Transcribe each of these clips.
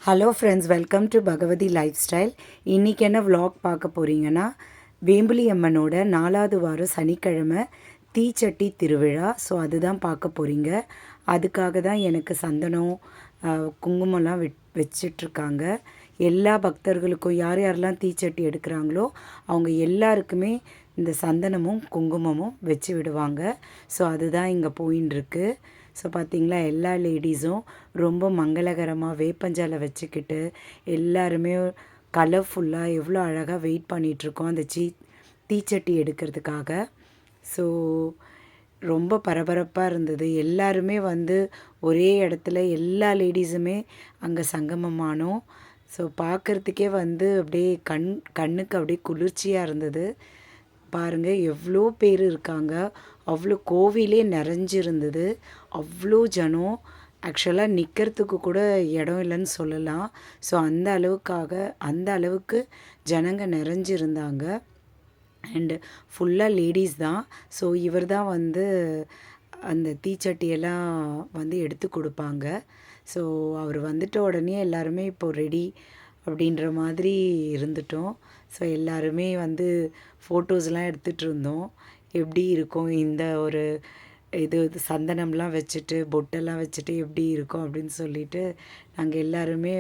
Hello friends, welcome to Bhagavathi lifestyle. இன்றைக்கி என்ன vlog பார்க்க போகிறீங்கன்னா, வேம்புலி அம்மனோட 4வது வாரம் சனிக்கிழமை தீச்சட்டி திருவிழா. ஸோ அதுதான் பார்க்க போகிறீங்க. அதுக்காக தான் எனக்கு சந்தனம் குங்குமம்லாம் வச்சிட்ருக்காங்க. எல்லா பக்தர்களுக்கும் யார் யாரெல்லாம் தீச்சட்டி எடுக்கிறாங்களோ அவங்க எல்லாருக்குமே இந்த சந்தனமும் குங்குமமும் வச்சு விடுவாங்க. ஸோ அதுதான் இங்கே போயின்னு இருக்கு. ஸோ பார்த்திங்களா, எல்லா லேடிஸும் ரொம்ப மங்களகரமாக வேப்பஞ்சாலை வச்சுக்கிட்டு எல்லாருமே கலர்ஃபுல்லாக எவ்வளோ அழகாக வெயிட் பண்ணிகிட்ருக்கோம் அந்த தீச்சட்டி எடுக்கிறதுக்காக. ஸோ ரொம்ப பரபரப்பாக இருந்தது. எல்லாருமே வந்து ஒரே இடத்துல எல்லா லேடிஸுமே அங்கே சங்கமமானோம். ஸோ பார்க்குறதுக்கே வந்து அப்படியே கண்ணுக்கு அப்படியே குளிர்ச்சியாக இருந்தது. பாருங்கள் எவ்வளோ பேர் இருக்காங்க. அவ்வளோ கோவிலே நிறைஞ்சிருந்தது. அவ்வளோ ஜனம். ஆக்சுவலாக நிற்கிறதுக்கு கூட இடம் இல்லைன்னு சொல்லலாம். ஸோ அந்த அளவுக்கு ஜனங்க நிறைஞ்சிருந்தாங்க. அண்டு ஃபுல்லாக லேடீஸ் தான். ஸோ இவர் தான் வந்து அந்த தீச்சட்டியெல்லாம் வந்து எடுத்து கொடுப்பாங்க. ஸோ அவர் வந்துட்ட உடனே எல்லாருமே இப்போது ரெடி அப்படின்ற மாதிரி இருந்துட்டோம். ஸோ எல்லாருமே வந்து ஃபோட்டோஸ்லாம் எடுத்துகிட்டு இருந்தோம். எப்படி இருக்கும் இந்த ஒரு இது சந்தனம்லாம் வச்சுட்டு பொட்டெல்லாம் வச்சுட்டு எப்படி இருக்கும் அப்படின்னு சொல்லிட்டு நாங்கள் எல்லாருமே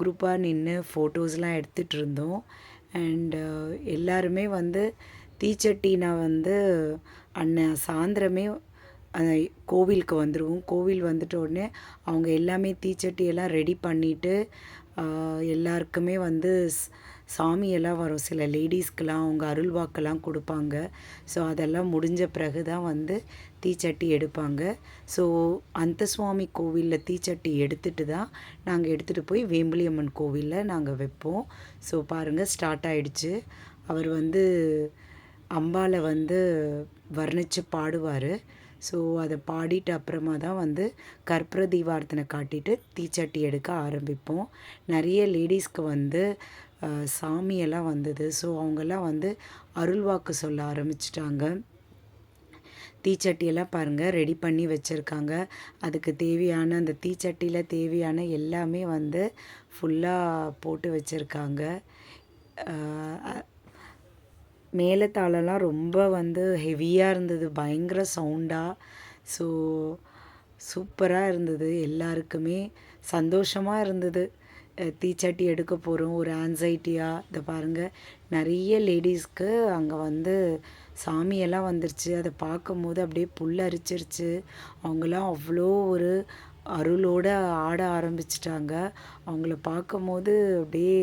குரூப்பாக நின்று ஃபோட்டோஸ்லாம் எடுத்துகிட்டு இருந்தோம். அண்டு எல்லாருமே வந்து தீச்சட்டி நான் வந்து சாயந்தரமே கோவிலுக்கு வந்துடுவோம். கோவில் வந்துட்ட உடனே அவங்க எல்லாமே தீச்சட்டியெல்லாம் ரெடி பண்ணிவிட்டு எல்லாருக்குமே வந்து சாமியெல்லாம் வரும். சில லேடிஸ்க்கெலாம் அவங்க அருள்வாக்கெல்லாம் கொடுப்பாங்க. ஸோ அதெல்லாம் முடிஞ்ச பிறகு தான் வந்து தீச்சட்டி எடுப்பாங்க. ஸோ அந்த சுவாமி கோவிலில் தீச்சட்டி எடுத்துகிட்டு தான் நாங்கள் எடுத்துகிட்டு போய் வேம்புலி அம்மன் கோவிலில் நாங்கள் வைப்போம். ஸோ பாருங்கள், ஸ்டார்ட் ஆகிடுச்சு. அவர் வந்து அம்பாவை வந்து வர்ணித்து பாடுவார். ஸோ அதை பாடிட்டு அப்புறமா தான் வந்து கற்பூர தீபார்த்தனை காட்டிட்டு தீச்சட்டி எடுக்க ஆரம்பிப்போம். நிறைய லேடிஸ்க்கு வந்து சாமியெல்லாம் வந்தது. ஸோ அவங்கெல்லாம் வந்து அருள்வாக்கு சொல்ல ஆரம்பிச்சிட்டாங்க. தீச்சட்டியெல்லாம் பாருங்கள் ரெடி பண்ணி வச்சுருக்காங்க. அதுக்கு தேவையான அந்த தீச்சட்டியில் தேவையான எல்லாமே வந்து ஃபுல்லாக போட்டு வச்சுருக்காங்க. மேளதாளம்லாம் ரொம்ப வந்து ஹெவியாக இருந்தது, பயங்கர சவுண்டாக. ஸோ சூப்பராக இருந்தது. எல்லாருக்குமே சந்தோஷமாக இருந்தது. தீச்சட்டி எடுக்க போகிறோம் ஒரு ஆன்சைட்டியாக. இதை பாருங்கள், நிறைய லேடிஸ்க்கு அங்கே வந்து சாமியெல்லாம் வந்துருச்சு. அதை பார்க்கும்போது அப்படியே புல்லரிச்சிருச்சு. அவங்களாம் அவ்வளோ ஒரு அருளோடு ஆட ஆரம்பிச்சிட்டாங்க. அவங்கள பார்க்கும்போது அப்படியே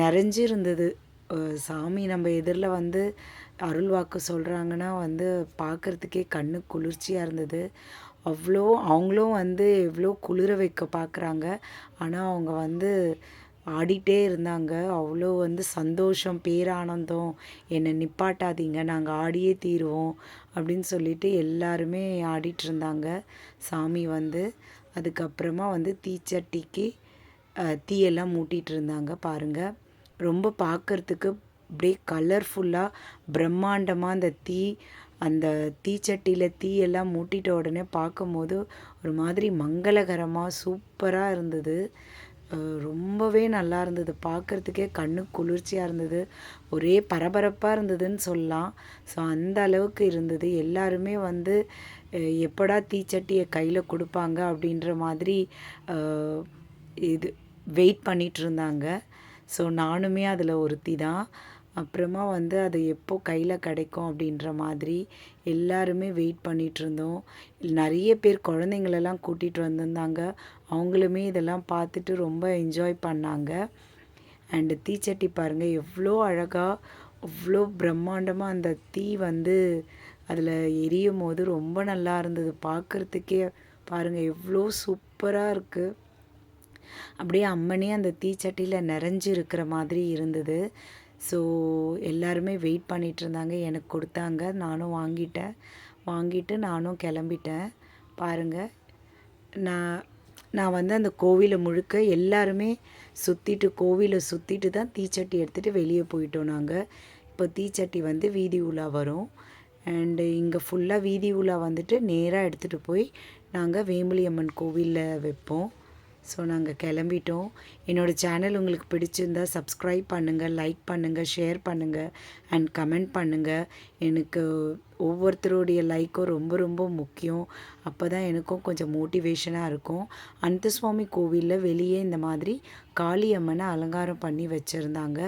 நிறைஞ்சிருந்தது. சாமி நம்ம எதிரில் வந்து அருள்வாக்கு சொல்கிறாங்கன்னா வந்து பார்க்குறதுக்கே கண்ணு குளிர்ச்சியாக இருந்தது. அவங்களும் வந்து எவ்வளோ குளிர வைக்க பார்க்குறாங்க. ஆனால் அவங்க வந்து ஆடிட்டே இருந்தாங்க. அவ்வளோ வந்து சந்தோஷம், பேரானந்தம். என்னை நிப்பாட்டாதீங்க, நாங்கள் ஆடியே தீருவோம் அப்படின்னு சொல்லிட்டு எல்லாருமே ஆடிட்டுருந்தாங்க. சாமி வந்து அதுக்கப்புறமா வந்து தீச்சட்டிக்கு தீயெல்லாம் மூட்டிகிட்டு இருந்தாங்க. பாருங்கள், ரொம்ப பார்க்குறதுக்கு அப்படியே கலர்ஃபுல்லாக பிரம்மாண்டமாக அந்த தீச்சட்டியில் தீயெல்லாம் மூட்டிட்ட உடனே பார்க்கும்போது ஒரு மாதிரி மங்களகரமாக சூப்பராக இருந்தது. ரொம்பவே நல்லா இருந்தது. பார்க்குறதுக்கே கண்ணு குளிர்ச்சியாக இருந்தது. ஒரே பரபரப்பாக இருந்ததுன்னு சொல்லலாம். ஸோ அந்த அளவுக்கு இருந்தது. எல்லாருமே வந்து எப்படா தீச்சட்டியை கையில் கொடுப்பாங்க அப்படின்ற மாதிரி இது வெயிட் பண்ணிகிட்டு இருந்தாங்க. ஸோ நானுமே அதில் ஒருத்தி தான். அப்புறமா வந்து அது எப்போ கையில் கிடைக்கும் அப்படின்ற மாதிரி எல்லாருமே வெயிட் பண்ணிகிட்ருந்தோம். நிறைய பேர் குழந்தைங்களெல்லாம் கூட்டிகிட்டு வந்திருந்தாங்க. அவங்களுமே இதெல்லாம் பார்த்துட்டு ரொம்ப என்ஜாய் பண்ணாங்க. அண்டு தீச்சட்டி பாருங்கள் எவ்வளோ அழகாக, அவ்வளோ பிரம்மாண்டமாக அந்த தீ வந்து அதில் எரியும் போது ரொம்ப நல்லா இருந்தது. பார்க்குறதுக்கே பாருங்கள் எவ்வளோ சூப்பராக இருக்குது. அப்படியே அம்மனே அந்த தீச்சட்டியில் நிறைஞ்சு இருக்கிற மாதிரி இருந்தது. ஸோ எல்லாருமே வெயிட் பண்ணிகிட்டு இருந்தாங்க. எனக்கு கொடுத்தாங்க, நானும் வாங்கிட்டு நானும் கிளம்பிட்டேன். பாருங்கள், நான் வந்து அந்த கோவிலை முழுக்க எல்லாருமே கோவிலை சுற்றிட்டு தான் தீச்சட்டி எடுத்துகிட்டு வெளியே போயிட்டோம் நாங்கள். இப்போ தீச்சட்டி வந்து வீதி உலா வரும். அண்டு இங்கே ஃபுல்லாக வீதி உலா வந்துட்டு நேராக எடுத்துகிட்டு போய் நாங்கள் வேம்புலி அம்மன் கோவிலில் வைப்போம். ஸோ நாங்கள் கிளம்பிட்டோம். என்னோடய சேனல் உங்களுக்கு பிடிச்சிருந்தா சப்ஸ்கிரைப் பண்ணுங்கள், லைக் பண்ணுங்கள், ஷேர் பண்ணுங்கள் அண்ட் கமெண்ட் பண்ணுங்கள். எனக்கு ஒவ்வொருத்தருடைய லைக்கும் ரொம்ப ரொம்ப முக்கியம். அப்போ தான் எனக்கும் கொஞ்சம் மோட்டிவேஷனாக இருக்கும். அனந்தசுவாமி கோவிலில் வெளியே இந்த மாதிரி காளியம்மனை அலங்காரம் பண்ணி வச்சுருந்தாங்க.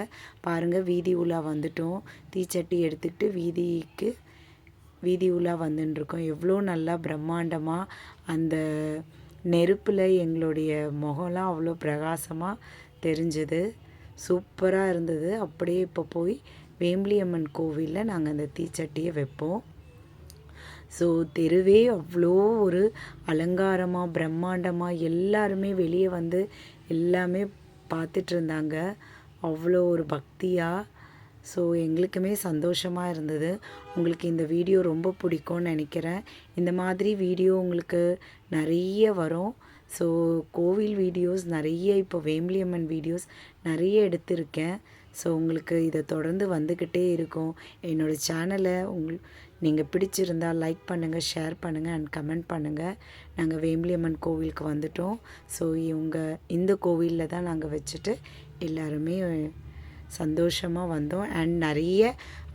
பாருங்கள், வீதி உலா வந்துட்டோம். தீச்சட்டி எடுத்துக்கிட்டு வீதி உலா வந்துட்டுருக்கோம். எவ்வளோ நல்லா பிரம்மாண்டமாக அந்த நெருப்பில் எங்களுடைய முகம்லாம் அவ்வளோ பிரகாசமாக தெரிஞ்சது. சூப்பராக இருந்தது. அப்படியே இப்போ போய் வேம்பலியம்மன் கோவிலில் நாங்கள் அந்த தீச்சட்டியை வைப்போம். ஸோ தெருவே அவ்வளோ ஒரு அலங்காரமாக பிரம்மாண்டமாக எல்லாருமே வெளியே வந்து எல்லாமே பார்த்துட்டு இருந்தாங்க. அவ்வளோ ஒரு பக்தியாக. ஸோ எங்களுக்குமே சந்தோஷமாக இருந்தது. உங்களுக்கு இந்த வீடியோ ரொம்ப பிடிக்கும்னு நினைக்கிறேன். இந்த மாதிரி வீடியோ உங்களுக்கு நிறைய வரும். ஸோ கோவில் வீடியோஸ் நிறைய, இப்போ வேம்பலியம்மன் வீடியோஸ் நிறைய எடுத்திருக்கேன். ஸோ உங்களுக்கு இதை தொடர்ந்து வந்துக்கிட்டே இருக்கும். என்னோடய சேனலை நீங்கள் பிடிச்சிருந்தால் லைக் பண்ணுங்கள், ஷேர் பண்ணுங்கள் அண்ட் கமெண்ட் பண்ணுங்கள். நாங்கள் வேம்பலியம்மன் கோவிலுக்கு வந்துட்டோம். ஸோ இந்த கோவிலில் தான் நாங்கள் வச்சுட்டு எல்லாருமே சந்தோஷமாக வந்தோம். அண்ட் நிறைய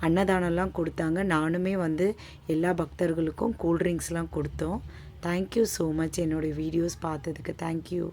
அன்னதானம்லாம் கொடுத்தாங்க. நானுமே வந்து எல்லா பக்தர்களுக்கும் கூல்ட்ரிங்க்ஸ்லாம் கொடுத்தோம். தேங்க்யூ ஸோ மச் என்னோடய வீடியோஸ் பார்த்ததுக்கு. தேங்க்யூ.